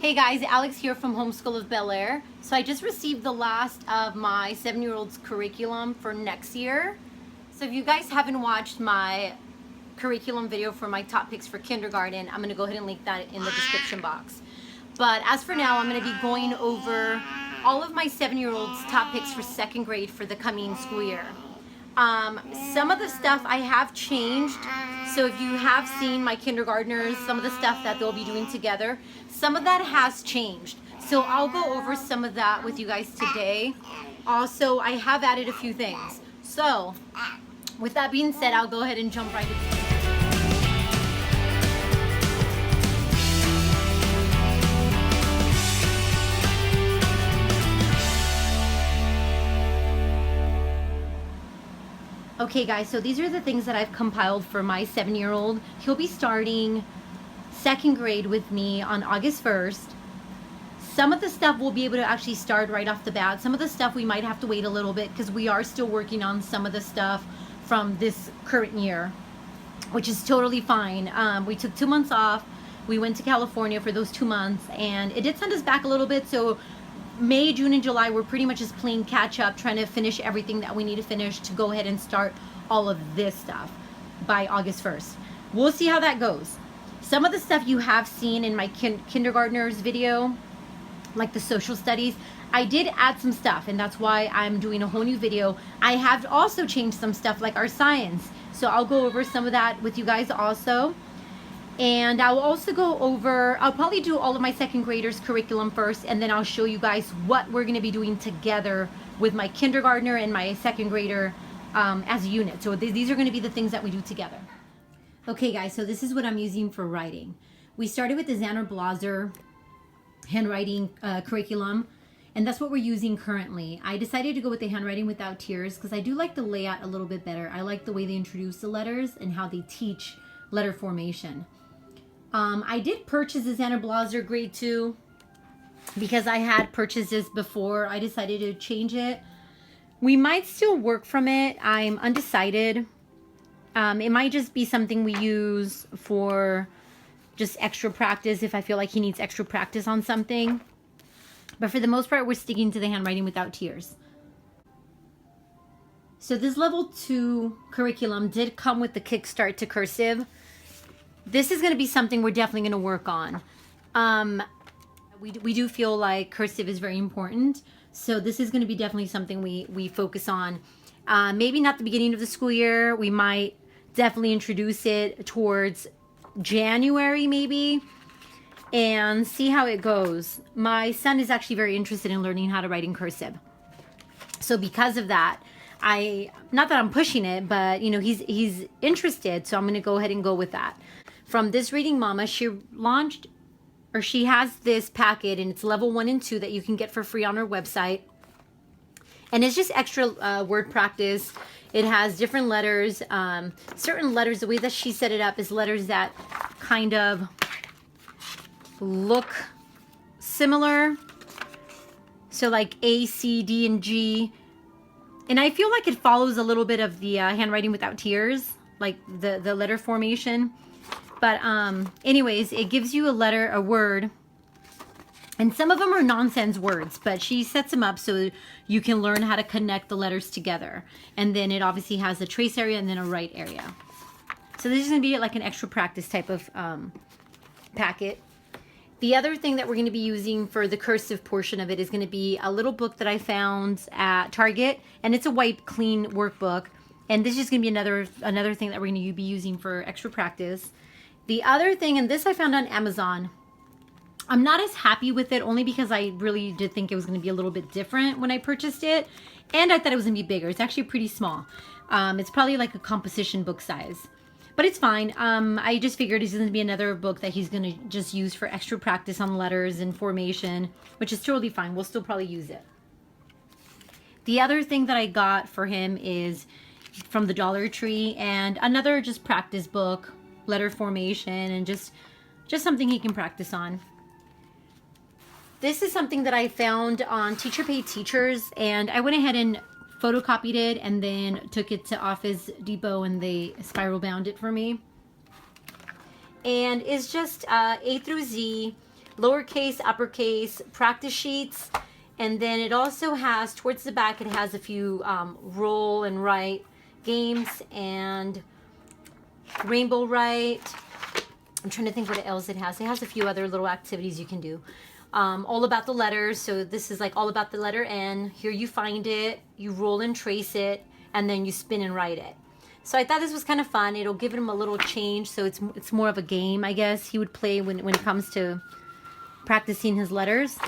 Hey guys, Alex here from Homeschool of Bel Air. So I just received the last of my 7-year-old's curriculum for next year. So if you guys haven't watched my curriculum video for my top picks for kindergarten, I'm going to go ahead and link that in the description box. But as for now, I'm going to be going over all of my 7-year-old's top picks for 2nd grade for the coming school year. Some of the stuff I have changed. So if you have seen my kindergartners, some of the stuff that they'll be doing together, some of that has changed. So I'll go over some of that with you guys today. Also, I have added a few things. So with that being said, I'll go ahead and jump right into it. Okay guys, so these are the things that I've compiled for my 7-year-old. He'll be starting 2nd grade with me on August 1st. Some of the stuff we'll be able to actually start right off the bat. Some of the stuff we might have to wait a little bit because we are still working on some of the stuff from this current year, which is totally fine. We took 2 months off. We went to California for those 2 months and it did send us back a little bit. So May, June, and July, we're pretty much just playing catch up, trying to finish everything that we need to finish to go ahead and start all of this stuff by August 1st. We'll see how that goes. Some of the stuff you have seen in my kindergartners video, like the social studies, I did add some stuff, and that's why I'm doing a whole new video. I have also changed some stuff like our science. So I'll go over some of that with you guys also. And I'll also go over, I'll probably do all of my 2nd graders curriculum first, and then I'll show you guys what we're going to be doing together with my kindergartner and my 2nd grader as a unit. So these are going to be the things that we do together. Okay guys, so this is what I'm using for writing. We started with the Xander Blaser handwriting curriculum, and that's what we're using currently. I decided to go with the handwriting without tears because I do like the layout a little bit better. I like the way they introduce the letters and how they teach letter formation. I did purchase the Xander Blaser grade 2 because I had purchased this before. I decided to change it. We might still work from it. I'm undecided. It might just be something we use for just extra practice if I feel like he needs extra practice on something. But for the most part, we're sticking to the handwriting without tears. So this level 2 curriculum did come with the Kickstart to Cursive. This is going to be something we're definitely going to work on. We do feel like cursive is very important. So this is going to be definitely something we focus on. Maybe not the beginning of the school year. We might definitely introduce it towards January maybe and see how it goes. My son is actually very interested in learning how to write in cursive. So because of that, not that I'm pushing it, but you know, he's interested. So I'm going to go ahead and go with that. From This Reading Mama, she has this packet, and it's level 1 and 2 that you can get for free on her website. And it's just extra word practice. It has different letters. Certain letters, the way that she set it up is letters that kind of look similar. So like A, C, D, and G. And I feel like it follows a little bit of the handwriting without tears, like the letter formation. But anyways, it gives you a word, and some of them are nonsense words, but she sets them up so you can learn how to connect the letters together. And then it obviously has a trace area and then a write area. So this is going to be like an extra practice type of packet. The other thing that we're going to be using for the cursive portion of it is going to be a little book that I found at Target, and it's a white clean workbook. And this is going to be another thing that we're going to be using for extra practice. The other thing, and this I found on Amazon, I'm not as happy with it only because I really did think it was going to be a little bit different when I purchased it. And I thought it was going to be bigger. It's actually pretty small. It's probably like a composition book size. But it's fine. I just figured it's going to be another book that he's going to just use for extra practice on letters and formation, which is totally fine. We'll still probably use it. The other thing that I got for him is from the Dollar Tree, and another just practice book, letter formation, and just something he can practice on. This is something that I found on Teacher Pay Teachers, and I went ahead and photocopied it and then took it to Office Depot and they spiral bound it for me. And it's just A through Z lowercase, uppercase, practice sheets. And then it also has, towards the back, it has a few roll and write games and rainbow write. I'm trying to think what else it has. It has a few other little activities you can do. All about the letters. So this is like all about the letter N. Here you find it, you roll and trace it, and then you spin and write it. So I thought this was kind of fun. It'll give him a little change. So it's more of a game, I guess, he would play when it comes to practicing his letters.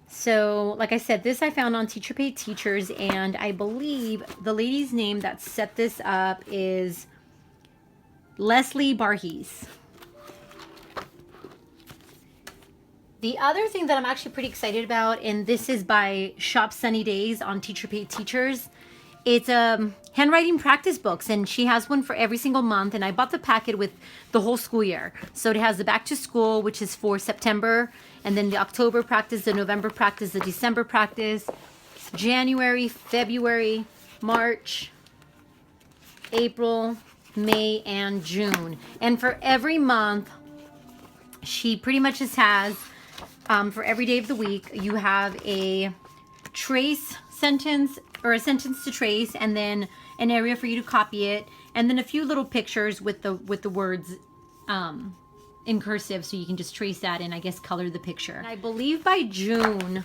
So, like I said, this I found on Teacher Pay Teachers, and I believe the lady's name that set this up is Leslie Barhes. The other thing that I'm actually pretty excited about, and this is by Shop Sunny Days on Teacher Pay Teachers, it's handwriting practice books, and she has one for every single month, and I bought the packet with the whole school year. So it has the back to school, which is for September, and then the October practice, the November practice, the December practice, January, February, March, April, May, and June. And for every month, she pretty much just has, for every day of the week, you have a trace sentence, or a sentence to trace, and then an area for you to copy it, and then a few little pictures with the words in cursive, so you can just trace that and I guess color the picture. And I believe by June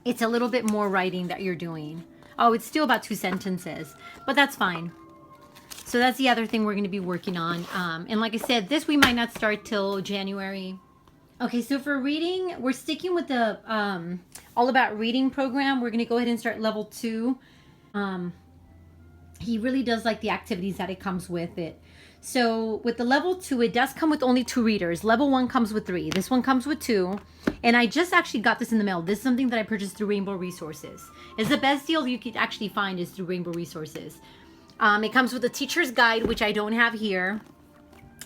it's a little bit more writing that you're doing. Oh, it's still about 2 sentences, but that's fine. So that's the other thing we're going to be working on. And like I said, this we might not start till January. Okay, so for reading, we're sticking with the All About Reading program. We're going to go ahead and start level 2. He really does like the activities that it comes with it. So with the level 2, it does come with only 2 readers. Level 1 comes with 3. This one comes with 2. And I just actually got this in the mail. This is something that I purchased through Rainbow Resources. It's the best deal you could actually find is through Rainbow Resources. It comes with a teacher's guide, which I don't have here.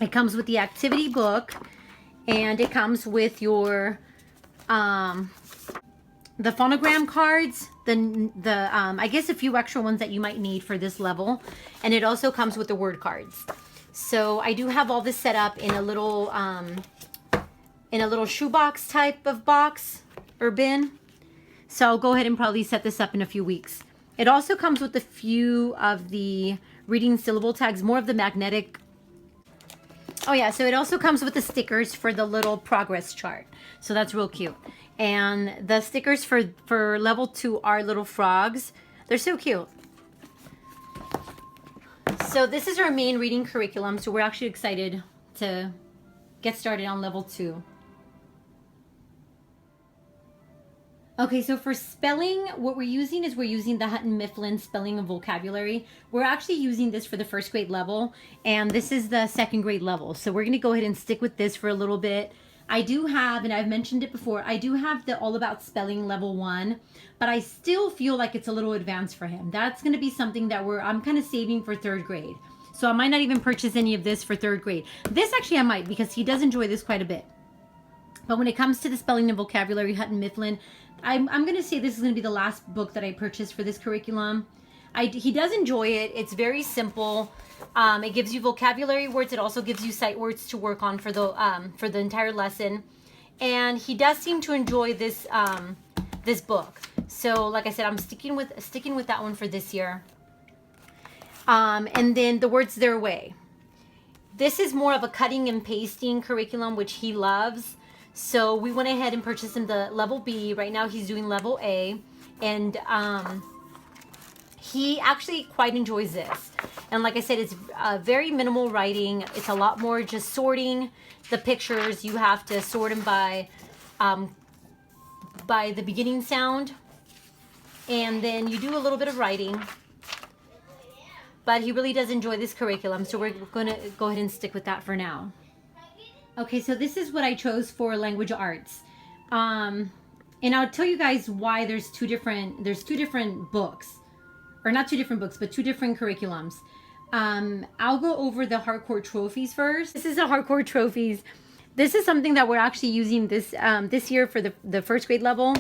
It comes with the activity book. And it comes with your the phonogram cards, I guess a few extra ones that you might need for this level, and it also comes with the word cards. So I do have all this set up in a little shoebox type of box or bin. So I'll go ahead and probably set this up in a few weeks. It also comes with a few of the reading syllable tags, more of the magnetic. Oh yeah, so it also comes with the stickers for the little progress chart. So that's real cute. And the stickers for level 2 are little frogs. They're so cute. So this is our main reading curriculum. So we're actually excited to get started on level 2. Okay, so for spelling, what we're using the Houghton Mifflin Spelling and Vocabulary. We're actually using this for the 1st grade level, and this is the 2nd grade level. So we're going to go ahead and stick with this for a little bit. I do have, and I've mentioned it before, I do have the All About Spelling level 1, but I still feel like it's a little advanced for him. That's going to be something that I'm kind of saving for 3rd grade. So I might not even purchase any of this for 3rd grade. This actually I might, because he does enjoy this quite a bit. But when it comes to the Spelling and Vocabulary, Houghton Mifflin, I'm going to say this is going to be the last book that I purchased for this curriculum. He does enjoy it. It's very simple. It gives you vocabulary words. It also gives you sight words to work on for the entire lesson. And he does seem to enjoy this this book. So like I said, I'm sticking with that one for this year. And then the words their way. This is more of a cutting and pasting curriculum, which he loves. So we went ahead and purchased him the level B. Right now he's doing level A. And he actually quite enjoys this. And like I said, it's very minimal writing. It's a lot more just sorting the pictures. You have to sort them by the beginning sound. And then you do a little bit of writing. But he really does enjoy this curriculum. So we're going to go ahead and stick with that for now. Okay, so this is what I chose for language arts. And I'll tell you guys why there's two different books. Or not 2 different books, but 2 different curriculums. I'll go over the hardcore trophies first. This is the hardcore trophies. This is something that we're actually using this year for the 1st grade level.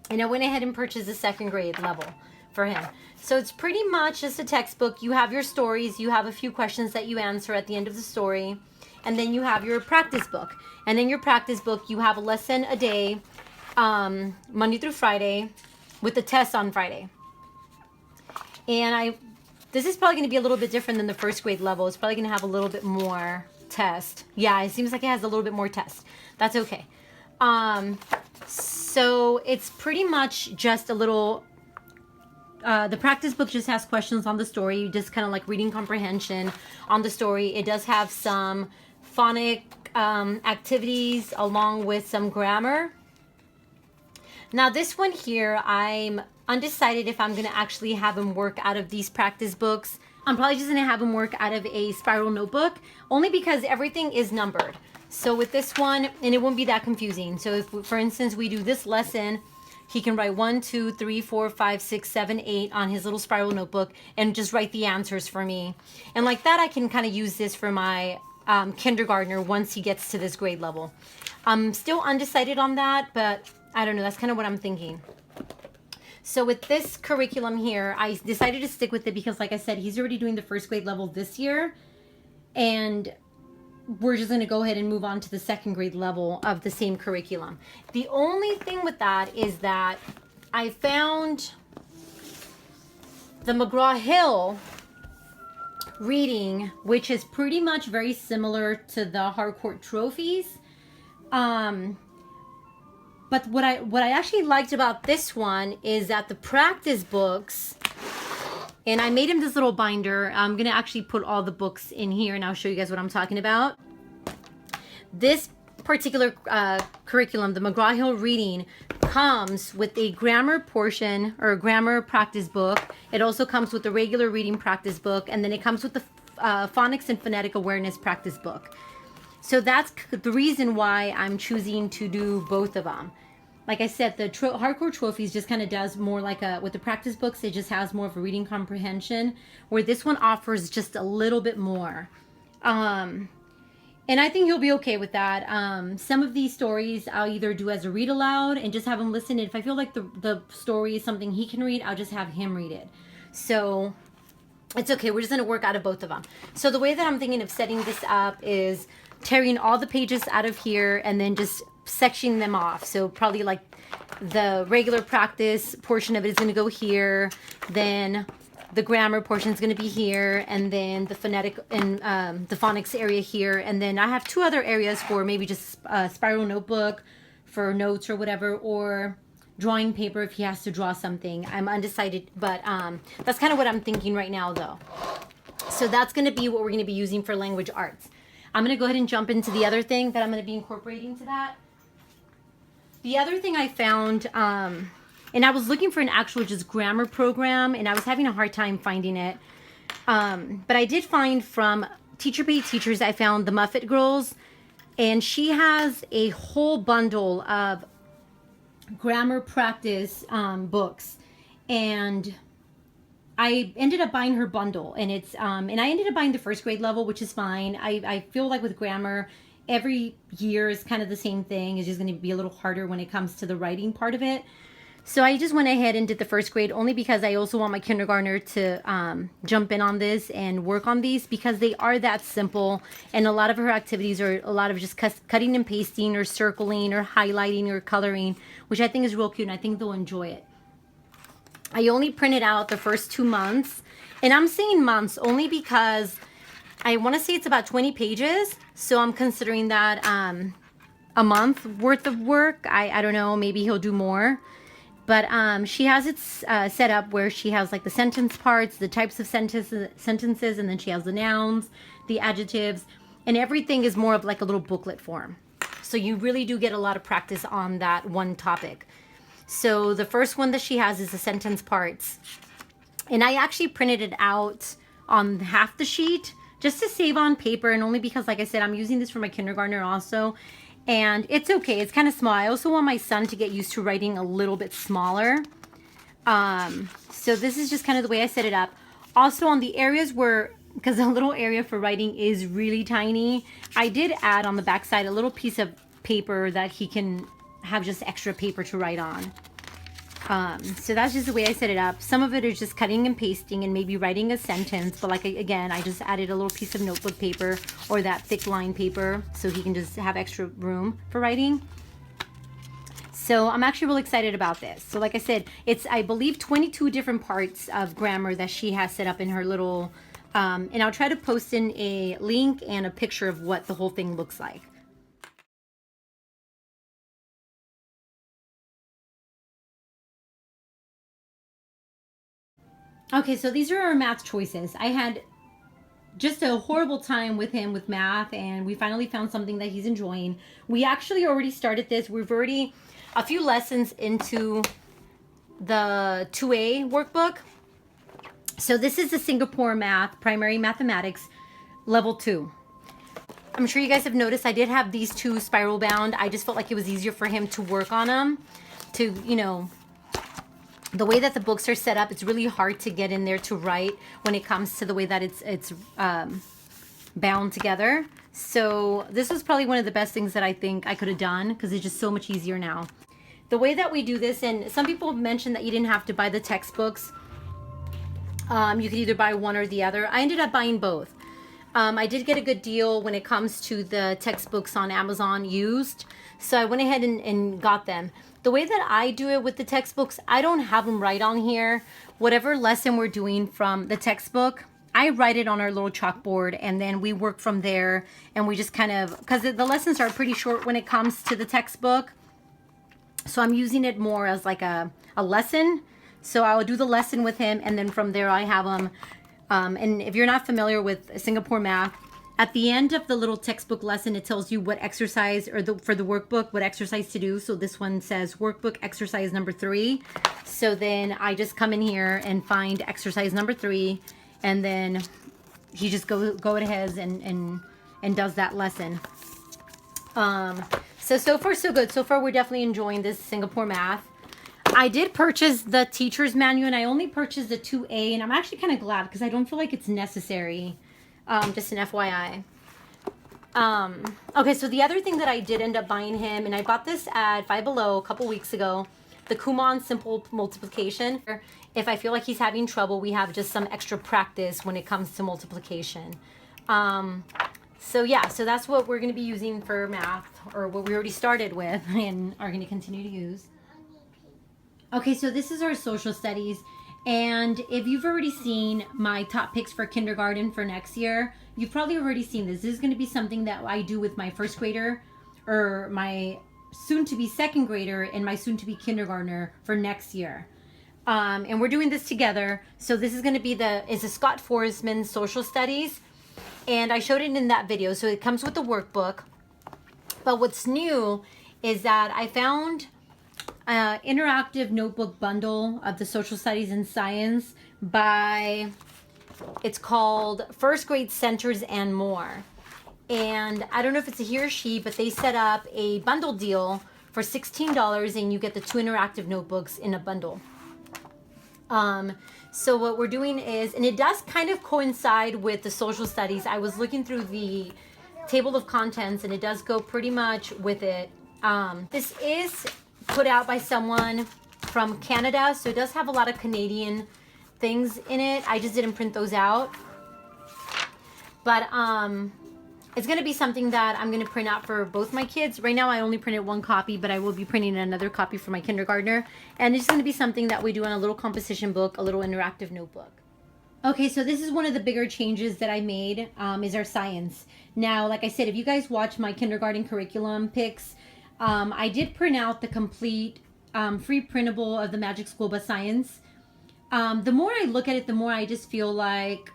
And I went ahead and purchased the 2nd grade level for him. So it's pretty much just a textbook. You have your stories. You have a few questions that you answer at the end of the story. And then you have your practice book. And in your practice book, you have a lesson a day, Monday through Friday, with the test on Friday. And this is probably going to be a little bit different than the first grade level. It's probably going to have a little bit more test. Yeah, it seems like it has a little bit more test. That's okay. So it's pretty much just a little, the practice book just has questions on the story, just kind of like reading comprehension on the story. It does have some phonic activities along with some grammar. Now this one here, I'm undecided if I'm going to actually have him work out of these practice books. I'm probably just going to have him work out of a spiral notebook, only because everything is numbered. So with this one, and it won't be that confusing. So if, for instance, we do this lesson, he can write 1, 2, 3, 4, 5, 6, 7, 8 on his little spiral notebook and just write the answers for me. And like that, I can kind of use this for my kindergartner once he gets to this grade level. I'm still undecided on that, but I don't know. That's kind of what I'm thinking. So with this curriculum here, I decided to stick with it because, like I said, he's already doing the first grade level this year. And we're just going to go ahead and move on to the second grade level of the same curriculum. The only thing with that is that I found the McGraw-Hill reading, which is pretty much very similar to the Harcourt trophies. But what I actually liked about this one is that the practice books, and I made him this little binder. I'm going to actually put all the books in here and I'll show you guys what I'm talking about. This particular curriculum, the McGraw-Hill reading, comes with a grammar portion or a grammar practice book. It also comes with a regular reading practice book, and then it comes with the phonics and phonetic awareness practice book. So that's the reason why I'm choosing to do both of them. Like I said, the Hardcore Trophies just kind of does more like with the practice books, it just has more of a reading comprehension, where this one offers just a little bit more. And I think he'll be okay with that. Some of these stories I'll either do as a read aloud and just have him listen. And if I feel like the story is something he can read, I'll just have him read it. So it's okay. We're just going to work out of both of them. So the way that I'm thinking of setting this up is tearing all the pages out of here and then just sectioning them off. So probably like the regular practice portion of it is going to go here, then the grammar portion is going to be here, and then the phonetic and the phonics area here, and then I have two other areas for maybe just a spiral notebook for notes or whatever, or drawing paper if he has to draw something. I'm undecided, but that's kind of what I'm thinking right now though. So that's going to be what we're going to be using for language arts. I'm going to go ahead and jump into the other thing that I'm going to be incorporating to that. The other thing I found, and I was looking for an actual just grammar program, and I was having a hard time finding it. But I did find from Teacher Pay Teachers, I found the Moffatt Girls, and she has a whole bundle of grammar practice books. And I ended up buying her bundle, and it's and I ended up buying the first grade level, which is fine. I feel like with grammar, every year is kind of the same thing. It's just going to be a little harder when it comes to the writing part of it. So I just went ahead and did the first grade, only because I also want my kindergartner to jump in on this and work on these, because they are that simple. And a lot of her activities are a lot of just cutting and pasting or circling or highlighting or coloring, which I think is real cute, and I think they'll enjoy it. I only printed out the first 2 months, and I'm saying months only because I want to say it's about 20 pages. So I'm considering that a month worth of work. I don't know, maybe he'll do more. But she has it set up where she has like the sentence parts, the types of sentences, and then she has the nouns, the adjectives, and everything is more of like a little booklet form. So you really do get a lot of practice on that one topic. So the first one that she has is the sentence parts. And I actually printed it out on half the sheet just to save on paper, and only because, like I said, I'm using this for my kindergartner also. And it's okay. It's kind of small. I also want my son to get used to writing a little bit smaller. So this is just kind of the way I set it up. Also on the areas where, because the little area for writing is really tiny, I did add on the back side a little piece of paper that he can have just extra paper to write on. So that's just the way I set it up. Some of it is just cutting and pasting and maybe writing a sentence. But like, again, I just added a little piece of notebook paper or that thick line paper so he can just have extra room for writing. So I'm actually really excited about this. So like I said, it's, I believe, 22 different parts of grammar that she has set up in her little, and I'll try to post in a link and a picture of what the whole thing looks like. Okay, so these are our math choices. I had just a horrible time with him with math, and we finally found something that he's enjoying. We actually already started this. We've already a few lessons into the 2A workbook. So this is the Singapore Math Primary Mathematics Level 2. I'm sure you guys have noticed I did have these two spiral bound. I just felt like it was easier for him to work on them, to, you know, the way that the books are set up, it's really hard to get in there to write when it comes to the way that it's bound together. So this was probably one of the best things that I think I could have done, because it's just so much easier now. The way that we do this, and some people mentioned that you didn't have to buy the textbooks. You could either buy one or the other. I ended up buying both. I did get a good deal when it comes to the textbooks on Amazon used. So I went ahead and got them. The way that I do it with the textbooks, I don't have them right on here. Whatever lesson we're doing from the textbook, I write it on our little chalkboard, and then we work from there. And we just kind of, because the lessons are pretty short when it comes to the textbook. So I'm using it more as like a lesson. So I will do the lesson with him, and then from there I have them. And if you're not familiar with Singapore Math, at the end of the little textbook lesson, it tells you what exercise, or for the workbook, what exercise to do. So this one says workbook exercise number 3. So then I just come in here and find exercise number 3, and then he just go ahead and does that lesson. So far so good. So far we're definitely enjoying this Singapore Math. I did purchase the teacher's manual, and I only purchased the 2A, and I'm actually kind of glad because I don't feel like it's necessary. Just an FYI. Okay, so the other thing that I did end up buying him, and I bought this at Five Below a couple weeks ago, the Kumon Simple Multiplication. If I feel like he's having trouble, we have just some extra practice when it comes to multiplication. So yeah, so that's what we're going to be using for math, or what we already started with and are going to continue to use. Okay, so this is our social studies. And if you've already seen my top picks for kindergarten for next year, you've probably already seen this. This is going to be something that I do with my first grader, or my soon-to-be second grader, and my soon-to-be kindergartner for next year. And we're doing this together. So this is going to be it's a Scott Forsman social studies. And I showed it in that video. So it comes with the workbook. But what's new is that I found interactive notebook bundle of the social studies and science by, it's called First Grade Centers and More. And I don't know if it's a he or she, but they set up a bundle deal for $16, and you get the 2 interactive notebooks in a bundle. So what we're doing is, and it does kind of coincide with the social studies. I was looking through the table of contents, and it does go pretty much with it. This is put out by someone from Canada, so it does have a lot of Canadian things in it. I just didn't print those out, but it's going to be something that I'm going to print out for both my kids. Right now I only printed 1 copy, but I will be printing another copy for my kindergartner, and it's going to be something that we do on a little composition book, a little interactive notebook. Okay, so this is one of the bigger changes that I made, is our science. Now, like I said, if you guys watch my kindergarten curriculum picks, I did print out the complete free printable of the Magic School Bus Science. The more I look at it, the more I just feel like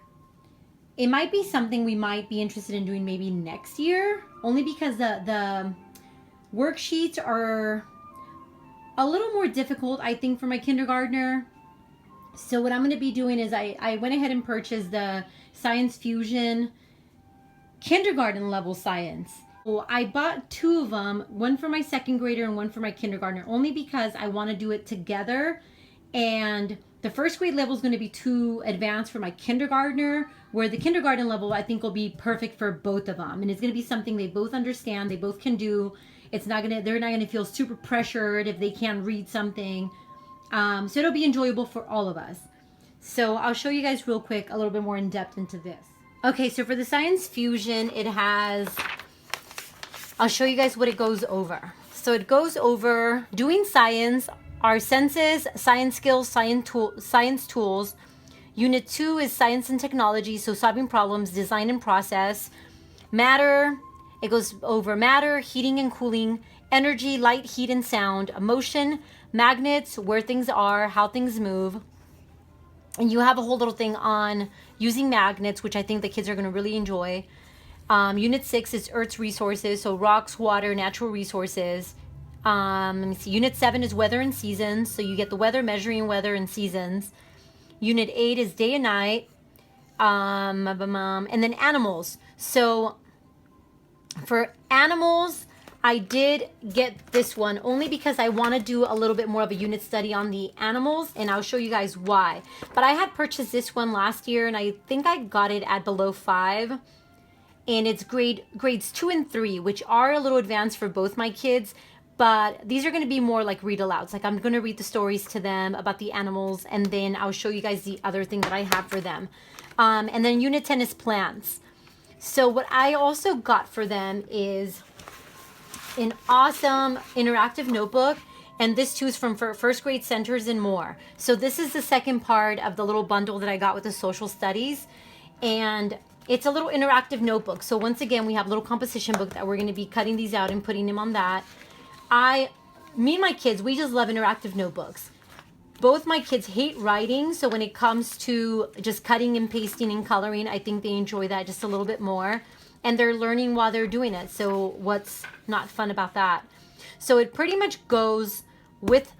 it might be something we might be interested in doing maybe next year, only because the worksheets are a little more difficult, I think, for my kindergartner. So what I'm going to be doing is I went ahead and purchased the Science Fusion kindergarten level science. So I bought 2 of them, one for my second grader and one for my kindergartner, only because I want to do it together. And the first grade level is going to be too advanced for my kindergartner, where the kindergarten level I think will be perfect for both of them. And it's going to be something they both understand, they both can do. They're not going to feel super pressured if they can't read something. So it'll be enjoyable for all of us. So I'll show you guys real quick a little bit more in depth into this. Okay, so for the Science Fusion, it has, I'll show you guys what it goes over. So it goes over doing science, our senses, science skills, science tools. Unit 2 is science and technology, so solving problems, design and process. Matter, it goes over matter, heating and cooling, energy, light, heat and sound, emotion, magnets, where things are, how things move. And you have a whole little thing on using magnets, which I think the kids are going to really enjoy. Unit 6 is Earth's resources, so rocks, water, natural resources. Let me see. Unit 7 is weather and seasons, so you get the weather, measuring weather and seasons. Unit 8 is day and night. And then animals. So for animals, I did get this one only because I want to do a little bit more of a unit study on the animals, and I'll show you guys why. But I had purchased this one last year, and I think I got it at below 5. And it's grades 2 and 3, which are a little advanced for both my kids. But these are going to be more like read alouds. Like I'm going to read the stories to them about the animals, and then I'll show you guys the other thing that I have for them. And then Unit 10 is plants. So what I also got for them is an awesome interactive notebook. And this too is from first grade centers and more. So this is the second part of the little bundle that I got with the social studies. And it's a little interactive notebook. So once again, we have a little composition book that we're going to be cutting these out and putting them on that. Me and my kids, we just love interactive notebooks. Both my kids hate writing, so when it comes to just cutting and pasting and coloring, I think they enjoy that just a little bit more. And they're learning while they're doing it, so what's not fun about that? So it pretty much goes with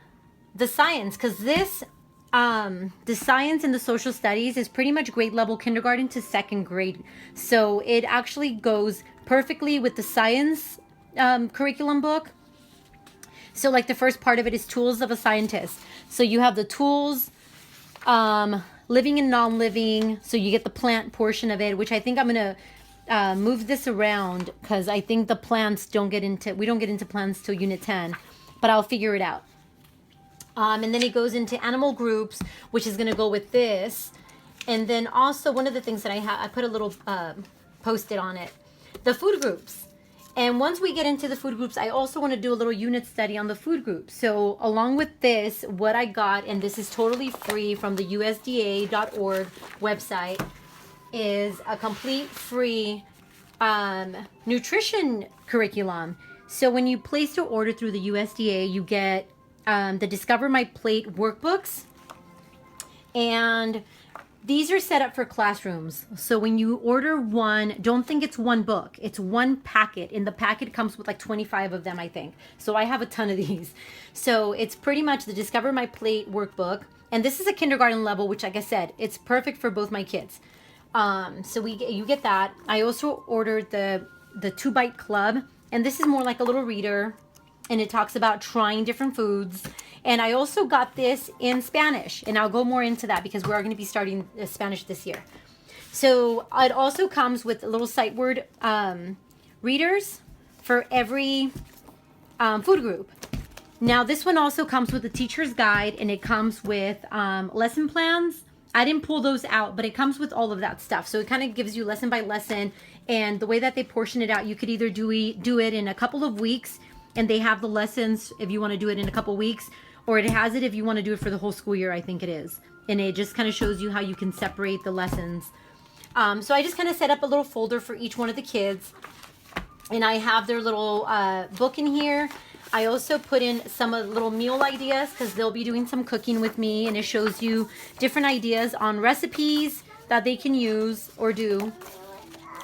the science, because this, the science and the social studies is pretty much grade level kindergarten to second grade. So it actually goes perfectly with the science curriculum book. So like the first part of it is tools of a scientist. So you have the tools, living and non-living. So you get the plant portion of it, which I think I'm going to move this around because I think the plants we don't get into plants till Unit 10, but I'll figure it out. And then it goes into animal groups, which is going to go with this. And then also one of the things that I put a little post-it on it, the food groups. And once we get into the food groups, I also want to do a little unit study on the food groups. So along with this, what I got, and this is totally free from the USDA.org website, is a complete free nutrition curriculum. So when you place your order through the USDA, you get the Discover My Plate workbooks. And these are set up for classrooms. So when you order one, don't think it's one book. It's one packet. And the packet comes with like 25 of them, I think. So I have a ton of these. So it's pretty much the Discover My Plate workbook. And this is a kindergarten level, which like I said, it's perfect for both my kids. So you get that. I also ordered the 2-Bite Club. And this is more like a little reader. And it talks about trying different foods. And I also got this in Spanish, and I'll go more into that because we are going to be starting Spanish this year. So it also comes with little sight word readers for every food group. Now this one also comes with a teacher's guide, and it comes with lesson plans. I didn't pull those out, but it comes with all of that stuff. So it kind of gives you lesson by lesson, and the way that they portion it out, you could either do it in a couple of weeks, and they have the lessons if you want to do it in a couple of weeks, or it has it if you want to do it for the whole school year, I think it is. And it just kind of shows you how you can separate the lessons. So I just kind of set up a little folder for each one of the kids. And I have their little book in here. I also put in some little meal ideas because they'll be doing some cooking with me. And it shows you different ideas on recipes that they can use or do.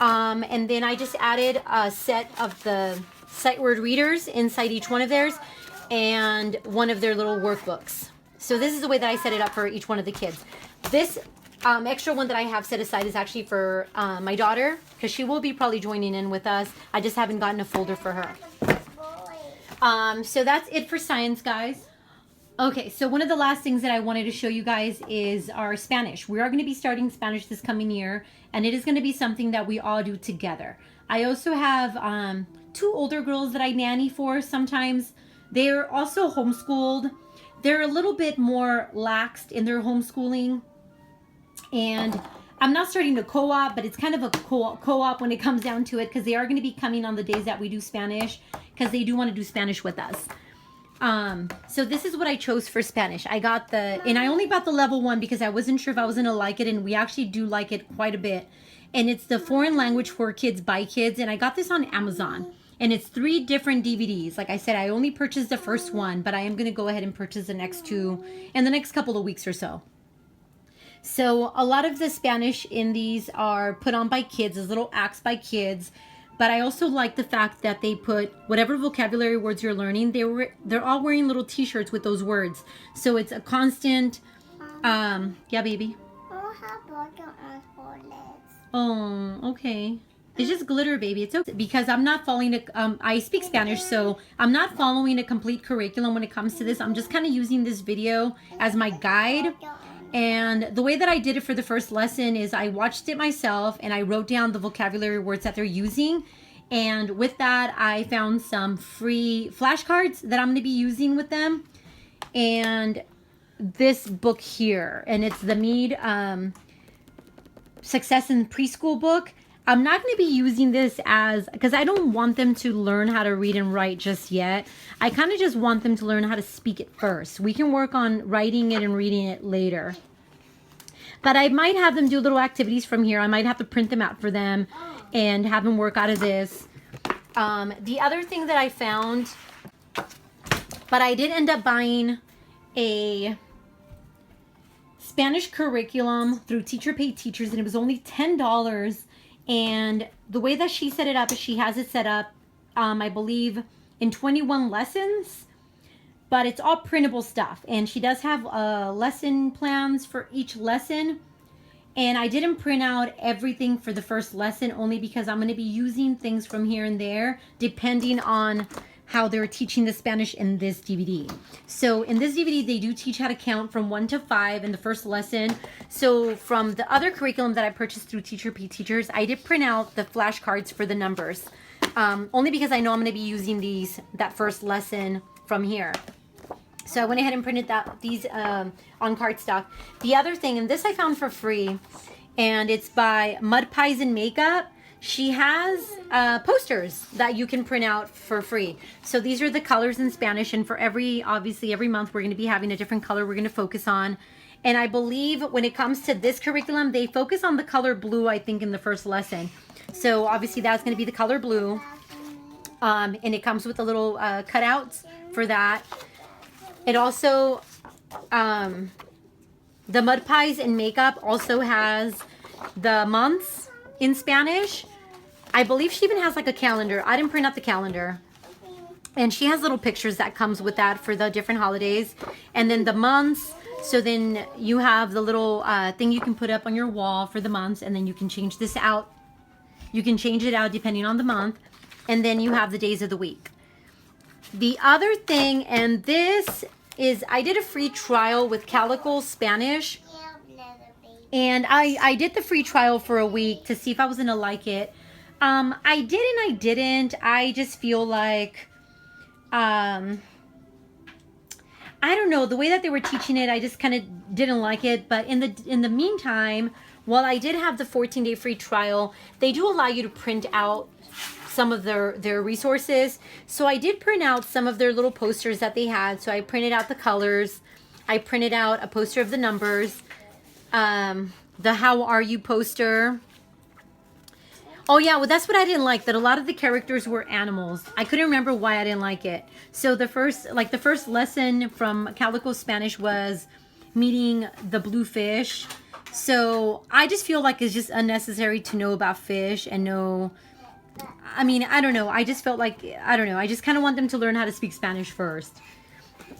And then I just added a set of the sight word readers inside each one of theirs, and one of their little workbooks. So this is the way that I set it up for each one of the kids. This extra one that I have set aside is actually for my daughter, because she will be probably joining in with us. I just haven't gotten a folder for her. So that's it for science, guys. Okay, so one of the last things that I wanted to show you guys is our Spanish. We are going to be starting Spanish this coming year, and it is going to be something that we all do together. I also have 2 older girls that I nanny for sometimes. They're also homeschooled. they're a little bit more laxed in their homeschooling. And I'm not starting a co-op, but it's kind of a co-op when it comes down to it, because they are going to be coming on the days that we do Spanish, because they do want to do Spanish with us. So this is what I chose for Spanish. I got and I only bought the level 1 because I wasn't sure if I was going to like it, and we actually do like it quite a bit. And it's the Foreign Language for Kids by Kids, and I got this on Amazon. And it's 3 different DVDs. Like I said, I only purchased the first one, but I am going to go ahead and purchase the next 2 in the next couple of weeks or so. So a lot of the Spanish in these are put on by kids, as little acts by kids. But I also like the fact that they put whatever vocabulary words you're learning, they're all wearing little t-shirts with those words. So it's a constant, yeah, baby. Oh, okay. It's just glitter, baby. It's okay. Because I'm not following I speak Spanish, so I'm not following a complete curriculum when it comes to this. I'm just kind of using this video as my guide. And the way that I did it for the first lesson is I watched it myself and I wrote down the vocabulary words that they're using. And with that, I found some free flashcards that I'm going to be using with them. And this book here, and it's the Mead Success in Preschool book. I'm not going to be using this because I don't want them to learn how to read and write just yet. I kind of just want them to learn how to speak it first. We can work on writing it and reading it later. But I might have them do little activities from here. I might have to print them out for them and have them work out of this. The other thing that I found, but I did end up buying a Spanish curriculum through Teacher Pay Teachers, and it was only $10. And the way that she set it up is she has it set up, I believe, in 21 lessons, but it's all printable stuff. And she does have lesson plans for each lesson. And I didn't print out everything for the first lesson, only because I'm going to be using things from here and there, depending on how they're teaching the Spanish in this DVD. So in this DVD, they do teach how to count from 1 to 5 in the first lesson. So from the other curriculum that I purchased through Teacher Pay Teachers, I did print out the flashcards for the numbers, only because I know I'm going to be using that first lesson from here. So I went ahead and printed these on cardstock. The other thing, and this I found for free, and it's by Mud Pies and Makeup. She has posters that you can print out for free. So these are the colors in Spanish, and for obviously every month we're going to be having a different color we're going to focus on. And I believe when it comes to this curriculum, they focus on the color blue, I think, in the first lesson. So obviously that's going to be the color blue. And it comes with the little cutouts for that. It also, the Mud Pies and Makeup also has the months in Spanish. I believe she even has like a calendar. I didn't print out the calendar. And she has little pictures that comes with that for the different holidays. And then the months. So then you have the little thing you can put up on your wall for the months. And then you can change this out. You can change it out depending on the month. And then you have the days of the week. The other thing, and this is, I did a free trial with Calico Spanish. And I did the free trial for a week to see if I was going to like it. I did and I didn't. I just feel like, I don't know, the way that they were teaching it, I just kind of didn't like it. But in the meantime, while I did have the 14-day free trial, they do allow you to print out some of their resources. So I did print out some of their little posters that they had. So I printed out the colors. I printed out a poster of the numbers. The How Are You poster. Oh yeah, well that's what I didn't like, that a lot of the characters were animals. I couldn't remember why I didn't like it. So the first lesson from Calico Spanish was meeting the blue fish. So I just feel like it's just unnecessary to know about fish and know, I mean, I don't know. I just felt like, I don't know. I just kind of want them to learn how to speak Spanish first.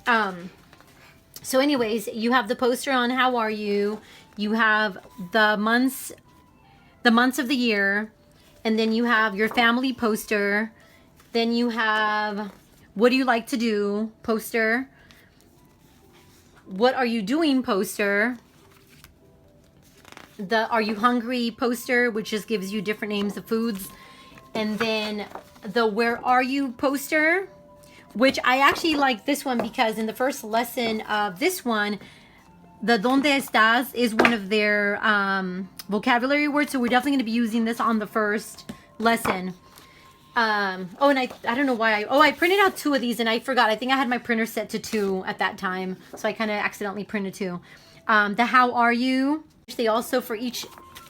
So anyways, you have the poster on How Are You. You have the months of the year. And then you have your family poster. Then you have What Do You Like to Do poster. What Are You Doing poster. The Are You Hungry poster, which just gives you different names of foods. And then the Where Are You poster, which I actually like this one because in the first lesson of this one, the donde estás is one of their vocabulary words. So we're definitely going to be using this on the first lesson. Oh, and I don't know why I printed out 2 of these and I forgot. I think I had my printer set to 2 at that time. So I kind of accidentally printed 2. The how are you? They also, for each,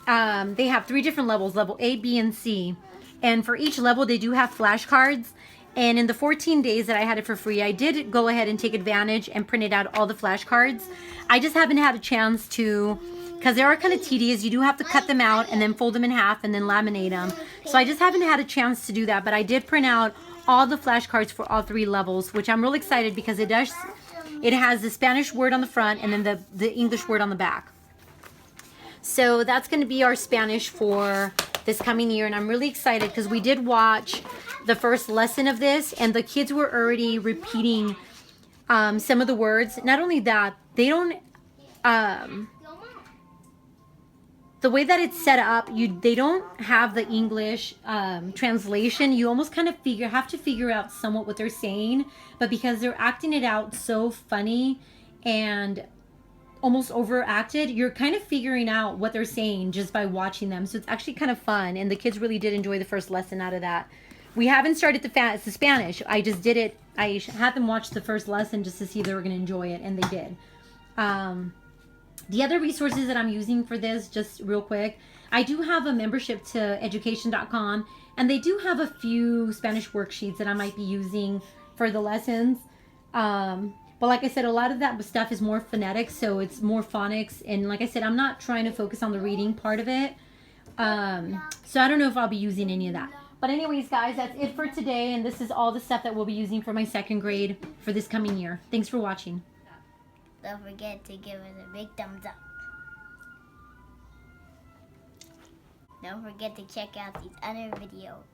they have 3 different levels, level A, B, and C. And for each level, they do have flashcards. And in the 14 days that I had it for free, I did go ahead and take advantage and printed out all the flashcards. I just haven't had a chance to, because they are kind of tedious. You do have to cut them out and then fold them in half and then laminate them. So I just haven't had a chance to do that. But I did print out all the flashcards for all 3 levels, which I'm really excited because it has the Spanish word on the front and then the English word on the back. So that's going to be our Spanish for this coming year. And I'm really excited because we did watch the first lesson of this and the kids were already repeating some of the words. Not only that, they don't, the way that it's set up, they don't have the English translation. You almost kind of have to figure out somewhat what they're saying, but because they're acting it out so funny and almost overacted, you're kind of figuring out what they're saying just by watching them. So it's actually kind of fun, and the kids really did enjoy the first lesson out of that. We haven't started the Spanish. I just did it. I had them watch the first lesson just to see if they were going to enjoy it, and they did. The other resources that I'm using for this, just real quick, I do have a membership to education.com, and they do have a few Spanish worksheets that I might be using for the lessons. But like I said, a lot of that stuff is more phonetic, so it's more phonics. And like I said, I'm not trying to focus on the reading part of it. So I don't know if I'll be using any of that. But anyways, guys, that's it for today. And this is all the stuff that we'll be using for my 2nd grade for this coming year. Thanks for watching. Don't forget to give us a big thumbs up. Don't forget to check out these other videos.